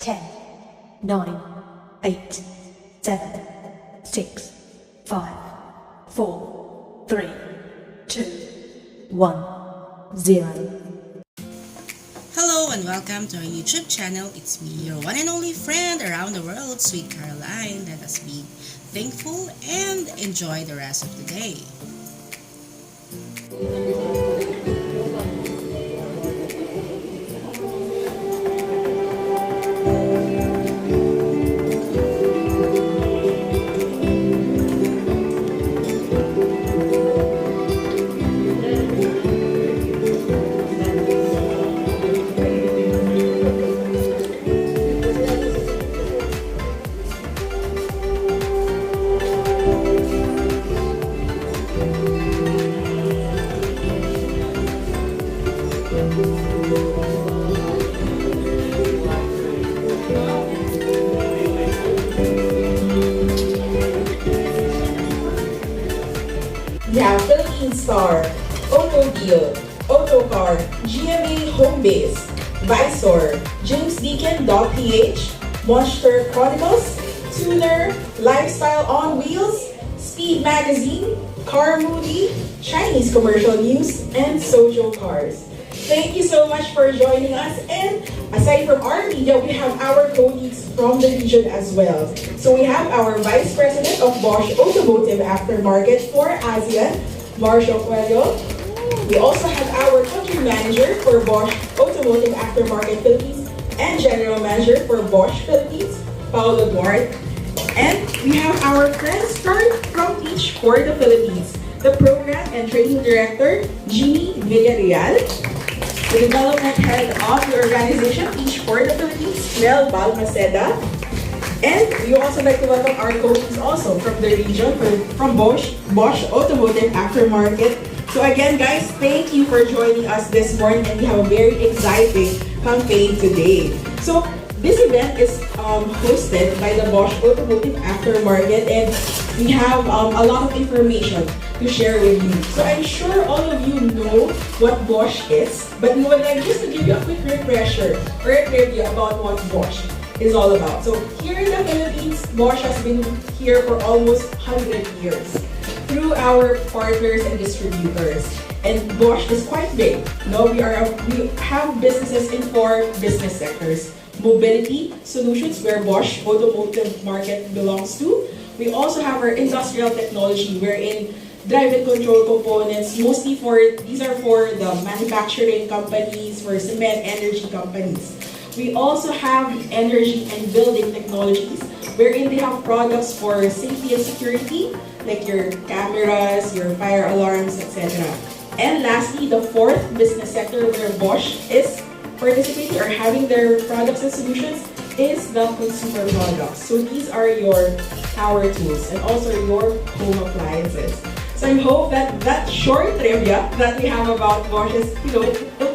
10, 9, 8, 7, 6, 5, 4, 3, 2, 1, 0. Hello and welcome to our YouTube channel. It's me, your one and only friend around the world, Sweet Caroline. Let us be thankful and enjoy the rest of the day. We have Philippine Star, Auto Deal, Autocar, GMA Home Base, Visor, James Deacon.ph, Monster Chronicles, Tuner, Lifestyle on Wheels, Speed Magazine, Car Movie, Chinese Commercial News, and Sojo Cars. Thank you so much for joining us, and aside from our media, we have our colleagues from the region as well. So we have our Vice President of Bosch Automotive Aftermarket for ASEAN, Marshall Coelho. We also have our Country Manager for Bosch Automotive Aftermarket Philippines and General Manager for Bosch Philippines, Paolo Duarte. And we have our transfer from Teach for the Philippines, the Program and Training Director, Jeannie Villarreal. The Development Head of the organization, Teach for the Philippines, Mel Balmaceda. And we also like to welcome our colleagues also from the region, from Bosch Automotive Aftermarket. So again, guys, thank you for joining us this morning, and we have a very exciting campaign today. So this event is hosted by the Bosch Automotive Aftermarket, and we have a lot of information to share with you. So I'm sure all of you know what Bosch is, but we would like just to give you a quick refresher or a trivia about what Bosch is all about. So here in the Philippines, Bosch has been here for almost 100 years through our partners and distributors. And Bosch is quite big. No, we have businesses in 4 business sectors. Mobility solutions, where Bosch Automotive Market belongs to. We also have our industrial technology, wherein drive and control components, mostly these are for the manufacturing companies, for cement energy companies. We also have energy and building technologies, wherein they have products for safety and security, like your cameras, your fire alarms, etc. And lastly, the 4th business sector where Bosch is participating or having their products and solutions is the consumer products. So these are your power tools and also your home appliances. So I hope that that short trivia that we have about Bosch is, will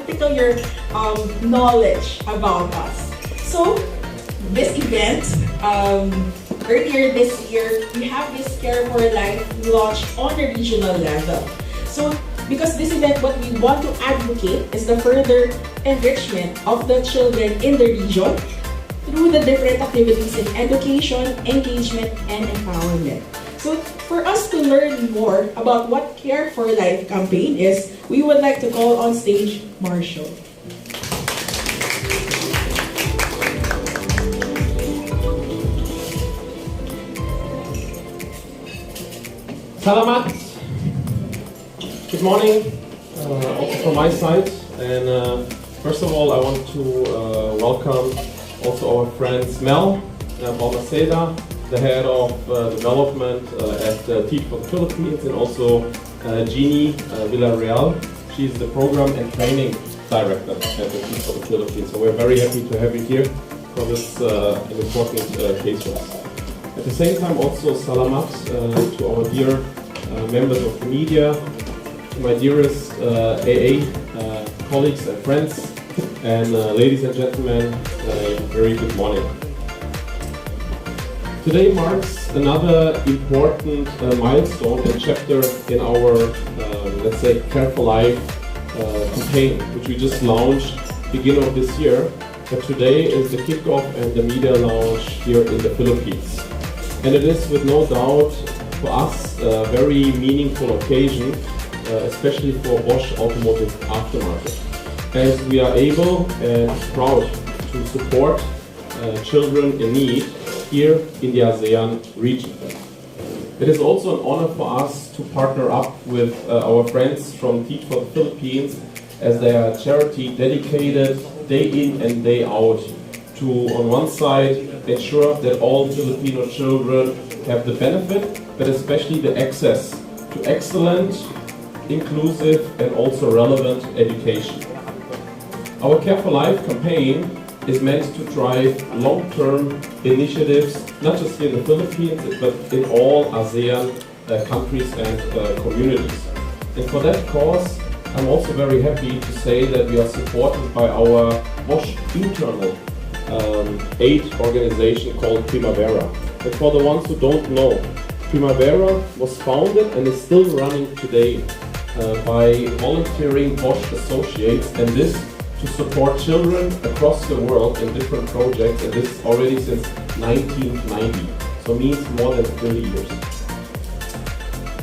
tickle your knowledge about us. So this event, earlier this year, we have this Care for Life launched on the regional level. So because this event, what we want to advocate is the further enrichment of the children in the region through the different activities in education, engagement, and empowerment. So for us to learn more about what Care for Life campaign is, we would like to call on stage Marshall. Salamat. Good morning, also from my side. And first of all, I want to welcome also our friends Mel Balmaceda, the head of development at Teach for the Philippines, and also Jeannie Villarreal. She's the program and training director at the Teach for the Philippines. So we're very happy to have you here for this important case for us. At the same time, also salamat to our dear members of the media, to my dearest AA colleagues and friends, and ladies and gentlemen, very good morning. Today marks another important milestone and chapter in our, let's say, Care for Life campaign, which we just launched beginning of this year. but today is the kickoff and the media launch here in the Philippines. And it is with no doubt for us a very meaningful occasion, especially for Bosch Automotive Aftermarket, as we are able and proud to support children in need here in the ASEAN region. It is also an honor for us to partner up with our friends from Teach for the Philippines, as they are a charity dedicated day in and day out to, on one side, ensure that all Filipino children have the benefit, but especially the access to excellent, inclusive and also relevant education. Our Care for Life campaign is meant to drive long-term initiatives, not just here in the Philippines, but in all ASEAN countries and communities. And for that cause, I'm also very happy to say that we are supported by our Bosch internal aid organization called Primavera. And for the ones who don't know, Primavera was founded and is still running today by volunteering Bosch associates, and this to support children across the world in different projects, and this already since 1990, so means more than 30 years.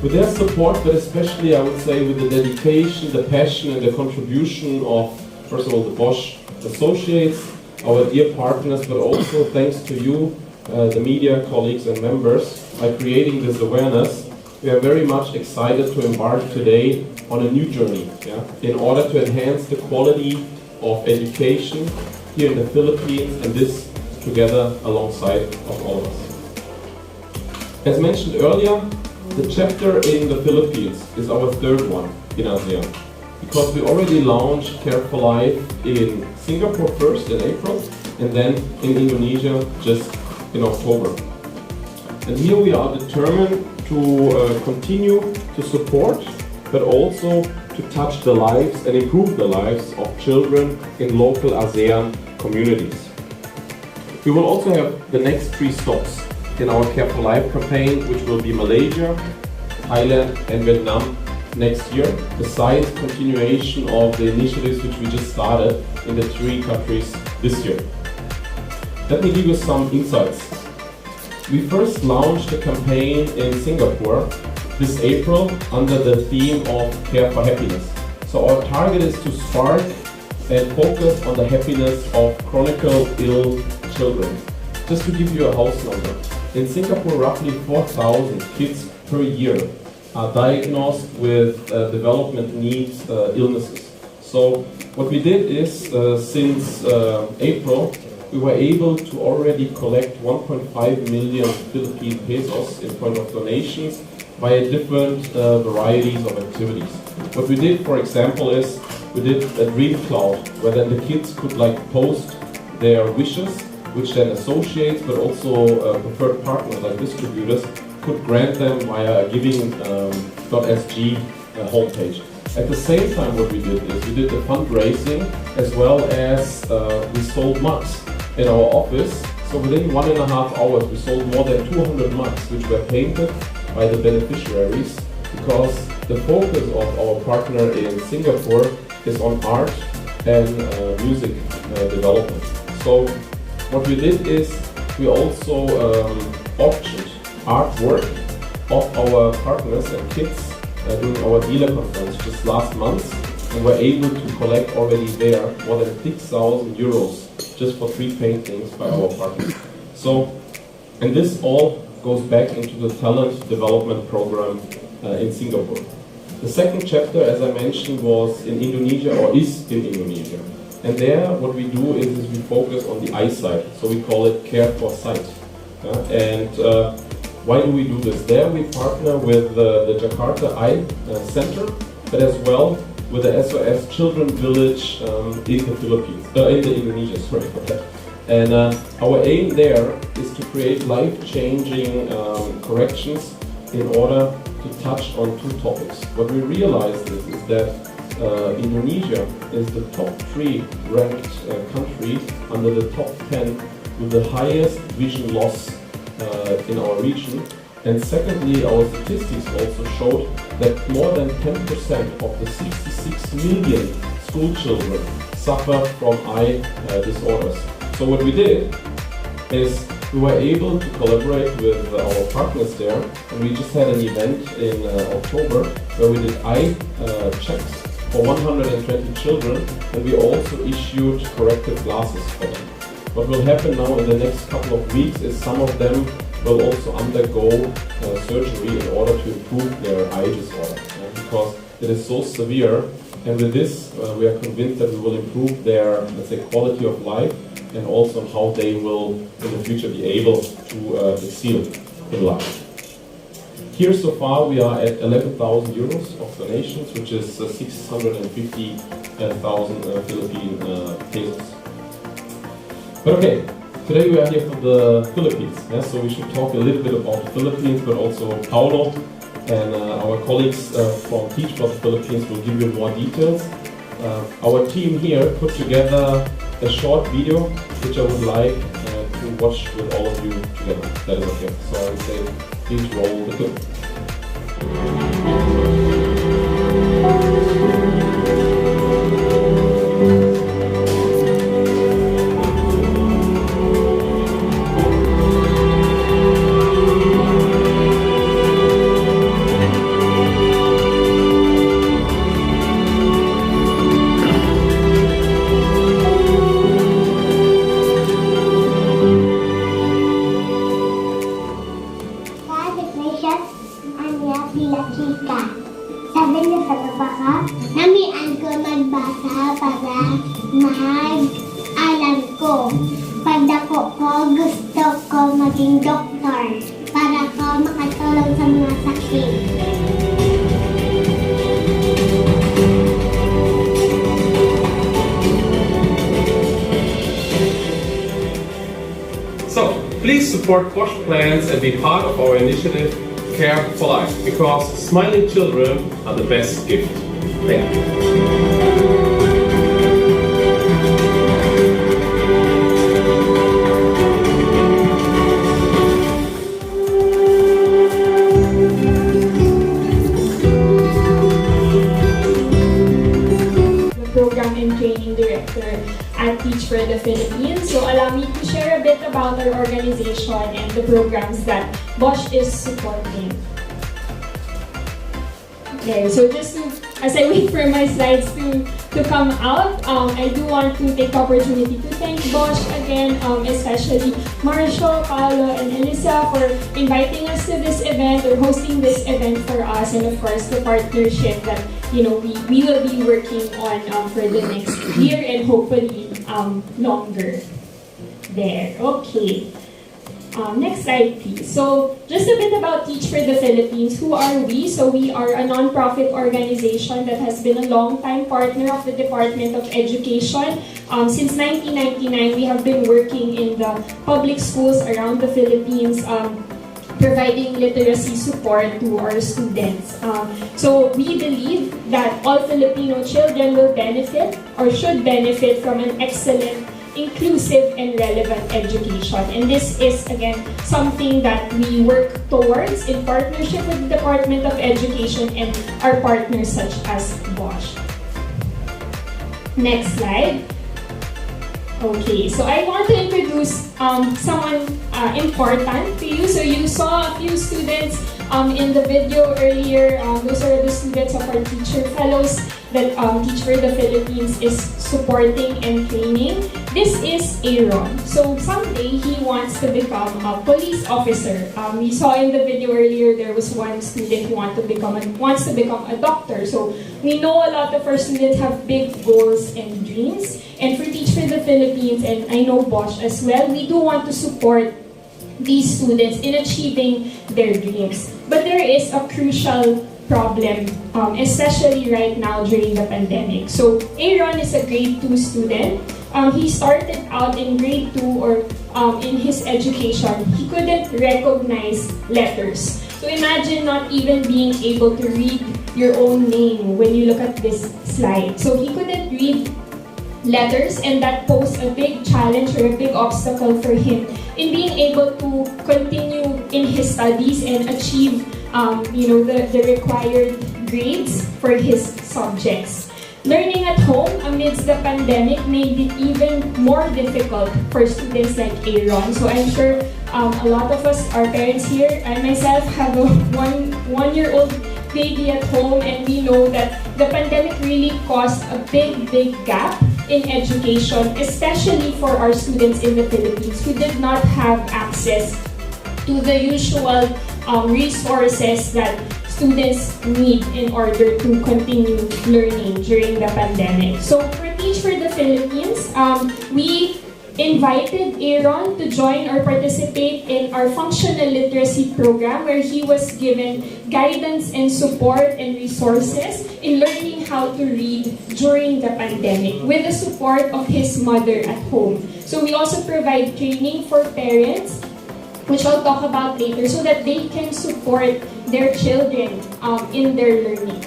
With their support, but especially I would say with the dedication, the passion and the contribution of, first of all, the Bosch associates, our dear partners, but also thanks to you, the media colleagues and members, by creating this awareness, we are very much excited to embark today on a new journey, in order to enhance the quality of education here in the Philippines, and this together alongside of all of us. As mentioned earlier, the chapter in the Philippines is our third one in ASEAN, because we already launched Care for Life in Singapore first in April, and then in Indonesia just in October. And here we are determined to continue to support, but also to touch the lives and improve the lives of children in local ASEAN communities. We will also have the next 3 stops in our Care for Life campaign, which will be Malaysia, Thailand and Vietnam next year, besides continuation of the initiatives which we just started in the 3 countries this year. Let me give you some insights. We first launched the campaign in Singapore this April under the theme of Care for Happiness. So our target is to spark and focus on the happiness of chronically ill children. Just to give you a house number, in Singapore roughly 4,000 kids per year are diagnosed with development needs illnesses. So what we did is, since April, we were able to already collect 1.5 million Philippine pesos in point of donations via different varieties of activities. What we did, for example, is we did a dream cloud, where then the kids could post their wishes, which then associates, but also preferred partners like distributors, could grant them via a giving.sg homepage. At the same time, what we did is we did the fundraising, as well as we sold mugs in our office. So within 1.5 hours, we sold more than 200 mugs, which were painted by the beneficiaries, because the focus of our partner in Singapore is on art and music development. So what we did is we also auctioned artwork of our partners and kids during our dealer conference just last month, and were able to collect already there more than 6,000 euros just for 3 paintings by our partners. So, and this all goes back into the talent development program in Singapore. The second chapter, as I mentioned, was in Indonesia, or is in Indonesia. And there, what we do is we focus on the eyesight. So we call it Care for Sight. And why do we do this? There we partner with the Jakarta Eye Center, but as well with the SOS Children Village in the Philippines, in Indonesia, sorry for that. And our aim there is to create life-changing corrections in order to touch on 2 topics. What we realized is that Indonesia is the top 3 ranked country under the top 10 with the highest vision loss in our region. And secondly, our statistics also showed that more than 10% of the 66 million school children suffer from eye disorders. So what we did is we were able to collaborate with our partners there, and we just had an event in October where we did eye checks for 120 children, and we also issued corrective glasses for them. What will happen now in the next couple of weeks is some of them will also undergo surgery in order to improve their eye disorder, because it is so severe. And with this, we are convinced that we will improve their, let's say, quality of life, and also on how they will in the future be able to excel in life. Here so far we are at 11,000 euros of donations, which is 650,000 Philippine pesos. But okay, today we are here for the Philippines, so we should talk a little bit about the Philippines, but also Paulo and our colleagues from Teach for the Philippines will give you more details. Our team here put together a short video which I would like to watch with all of you together. That is okay. So I would say, please roll the clip. Sabi niya sa baba, namian ko magbasa para mag-alam ko. Pagdako ko, gusto ko maging doktor para ko makatulong sa mga sakit. So, please support Bosch plans and be part of our initiative Care for Life, because smiling children are the best gift. Thank you. Program and Training Director at Teach for the Philippines. So allow me to share a bit about our organization and the programs that Bosch is supporting. Okay, so just as I wait for my slides to come out, I do want to take the opportunity to thank Bosch again, especially Marshall, Paolo, and Elisa for inviting us to this event or hosting this event for us, and of course the partnership that we will be working on for the next year and hopefully longer. There, okay. Next slide, please. So, just a bit about Teach for the Philippines. Who are we? So, we are a non-profit organization that has been a long-time partner of the Department of Education. Since 1999, we have been working in the public schools around the Philippines, providing literacy support to our students. So, we believe that all Filipino children will benefit or should benefit from an excellent, inclusive and relevant education. And this is, again, something that we work towards in partnership with the Department of Education and our partners such as Bosch. Next slide. Okay, so I want to introduce someone important to you. So you saw a few students in the video earlier. Those are the students of our Teacher Fellows that Teach for the Philippines is supporting and training. This is Aaron. So someday he wants to become a police officer. We saw in the video earlier there was one student who wants to become a doctor. So we know a lot of our students have big goals and dreams. And for Teach for the Philippines, and I know Bosch as well, we do want to support these students in achieving their dreams. But there is a crucial problem, especially right now during the pandemic. So Aaron is a grade 2 student. He started out in grade 2 or in his education. He couldn't recognize letters. So imagine not even being able to read your own name when you look at this slide. So he couldn't read letters, and that posed a big challenge or a big obstacle for him in being able to continue in his studies and achieve the required grades for his subjects. learning at home amidst the pandemic made it even more difficult for students like Aaron. So I'm sure a lot of us, our parents here, I myself have a one-year-old baby at home, and we know that the pandemic really caused a big gap in education, especially for our students in the Philippines who did not have access to the usual resources that students need in order to continue learning during the pandemic. So for Teach for the Philippines, we invited Aaron to join or participate in our functional literacy program, where he was given guidance and support and resources in learning how to read during the pandemic with the support of his mother at home. So we also provide training for parents, which I'll talk about later, so that they can support their children in their learning.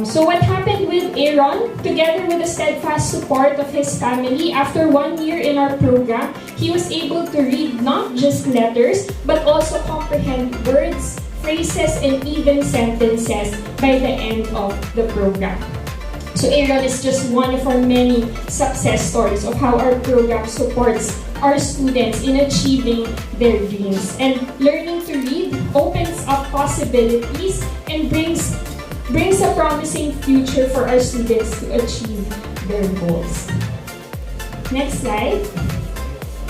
So what happened with Aaron, together with the steadfast support of his family, after 1 year in our program, he was able to read not just letters, but also comprehend words, phrases, and even sentences by the end of the program. So Aaron is just one of our many success stories of how our program supports our students in achieving their dreams. And learning to read opens up possibilities and brings a promising future for our students to achieve their goals. Next slide.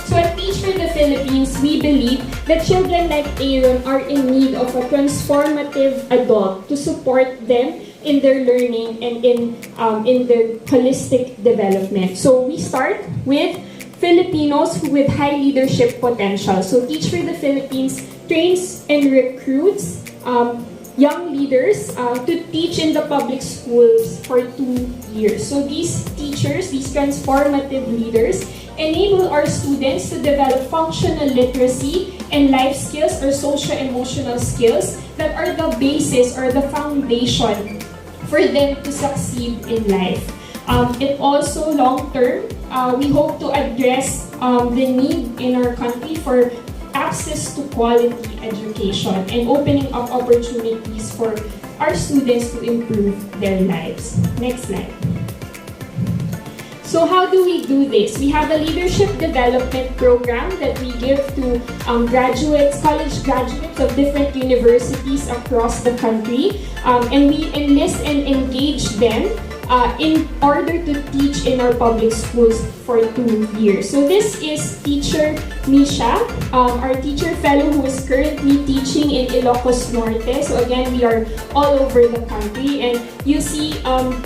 So at Teach for the Philippines, we believe that children like Aaron are in need of a transformative adult to support them in their learning and in their holistic development. So we start with Filipinos with high leadership potential. So Teach for the Philippines trains and recruits young leaders to teach in the public schools for 2 years. So these teachers, these transformative leaders, enable our students to develop functional literacy and life skills or socio-emotional skills that are the basis or the foundation for them to succeed in life. It also, long-term, we hope to address the need in our country for access to quality education and opening up opportunities for our students to improve their lives. Next slide. So how do we do this? We have a leadership development program that we give to graduates, college graduates of different universities across the country, and we enlist and engage them in order to teach in our public schools for 2 years. So this is teacher Misha, our teacher fellow who is currently teaching in Ilocos Norte. So again, we are all over the country, and you see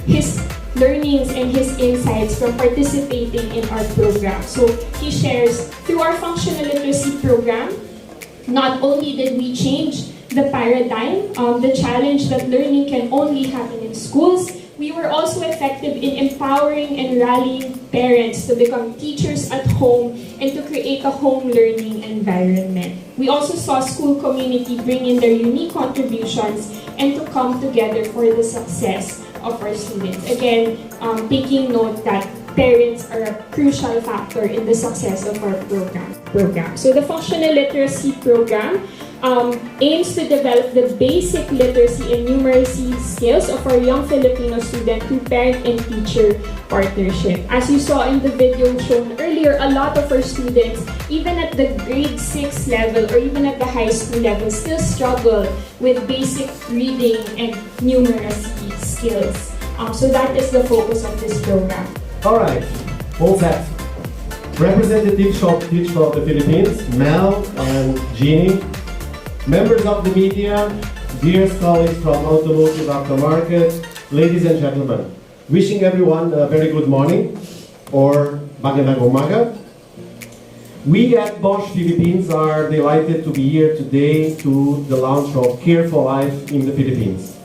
his learnings and his insights from participating in our program. So he shares, through our functional literacy program, not only did we change the paradigm, the challenge that learning can only happen in schools, we were also effective in empowering and rallying parents to become teachers at home and to create a home learning environment. We also saw school community bring in their unique contributions and to come together for the success of our students. Again, taking note that parents are a crucial factor in the success of our program. So the functional literacy program aims to develop the basic literacy and numeracy skills of our young Filipino students through parent and teacher partnership. As you saw in the video shown earlier, a lot of our students, even at the grade 6 level or even at the high school level, still struggle with basic reading and numeracy skills. So that is the focus of this program. Alright, all set. Representatives of Teach for the Philippines, Mel and Jeannie, members of the media, dear colleagues from Automotive Aftermarket, ladies and gentlemen, wishing everyone a very good morning or magandang umaga. We at Bosch Philippines are delighted to be here today to the launch of Care for Life in the Philippines,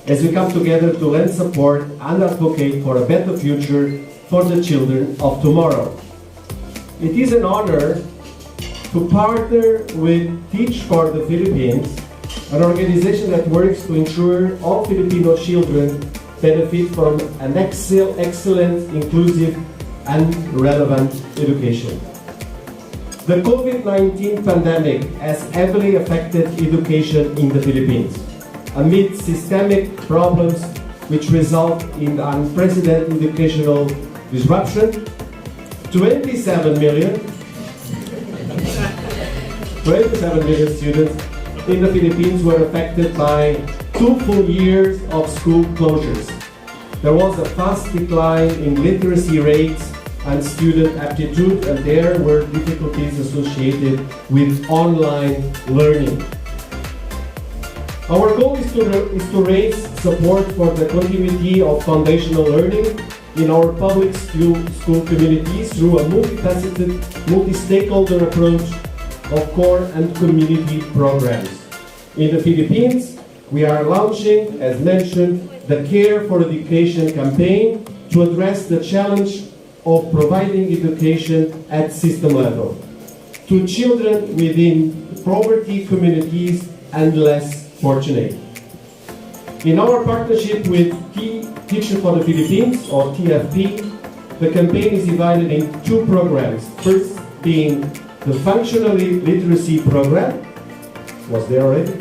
as we come together to lend support and advocate for a better future for the children of tomorrow. It is an honor to partner with Teach for the Philippines, an organization that works to ensure all Filipino children benefit from an excellent, inclusive, and relevant education. The COVID-19 pandemic has heavily affected education in the Philippines. Amid systemic problems which result in unprecedented educational disruption. 27 million students in the Philippines were affected by 2 full years of school closures. There was a fast decline in literacy rates and student aptitude, and there were difficulties associated with online learning. Our goal is to raise support for the continuity of foundational learning in our public school communities through a multifaceted, multi-stakeholder approach of core and community programs. In the Philippines, we are launching, as mentioned, the Care for Education campaign to address the challenge of providing education at system level to children within poverty communities and less fortunate. In our partnership with Teacher for the Philippines, or TFP, the campaign is divided in 2 programs. First being the Functional Literacy Program. Was there already?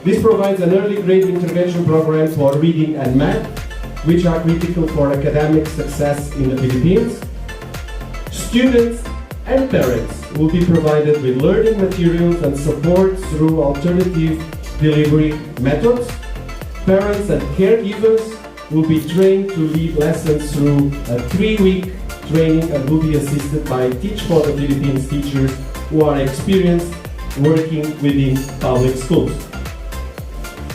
This provides an early grade intervention program for reading and math, which are critical for academic success in the Philippines. Students and parents will be provided with learning materials and support through alternative delivery methods. Parents and caregivers will be trained to lead lessons through a 3-week training and will be assisted by Teach for the Philippines teachers who are experienced working within public schools.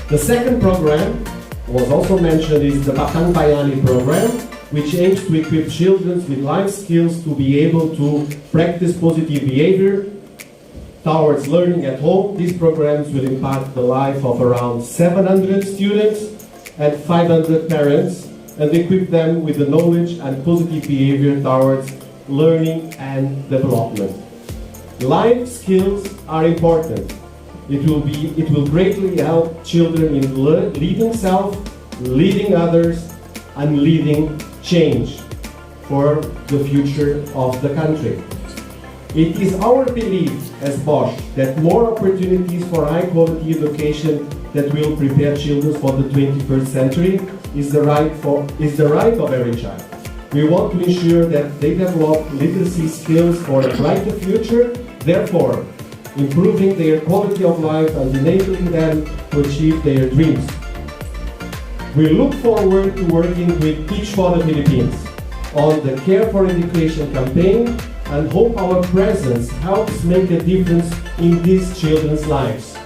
The second program was also mentioned is the Batang Bayani program, which aims to equip children with life skills to be able to practice positive behavior towards learning at home. These programs will impact the life of around 700 students and 500 parents and equip them with the knowledge and positive behavior towards learning and development. Life skills are important. It will greatly help children in leading self, leading others, and leading change for the future of the country. It is our belief as Bosch that more opportunities for high quality education that will prepare children for the 21st century is the right of every child. We want to ensure that they develop literacy skills for a brighter future, therefore improving their quality of life and enabling them to achieve their dreams. We look forward to working with Teach for the Philippines on the Care for Education campaign and hope our presence helps make a difference in these children's lives.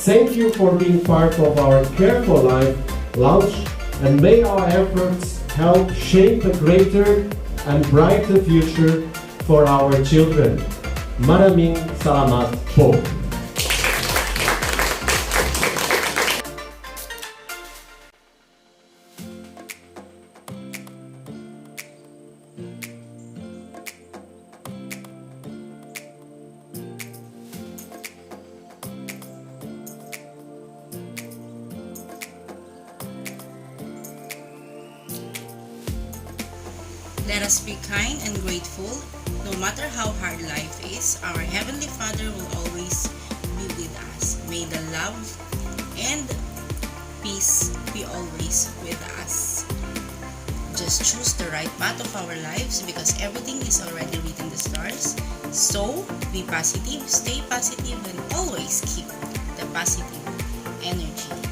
Thank you for being part of our Care for Life launch, and may our efforts help shape a greater and brighter future for our children. Maraming salamat po. Let us be kind and grateful. No matter how hard life is, our Heavenly Father will always be with us. May the love and peace be always with us. Just choose the right path of our lives because everything is already written in the stars. So, be positive, stay positive, and always keep the positive energy.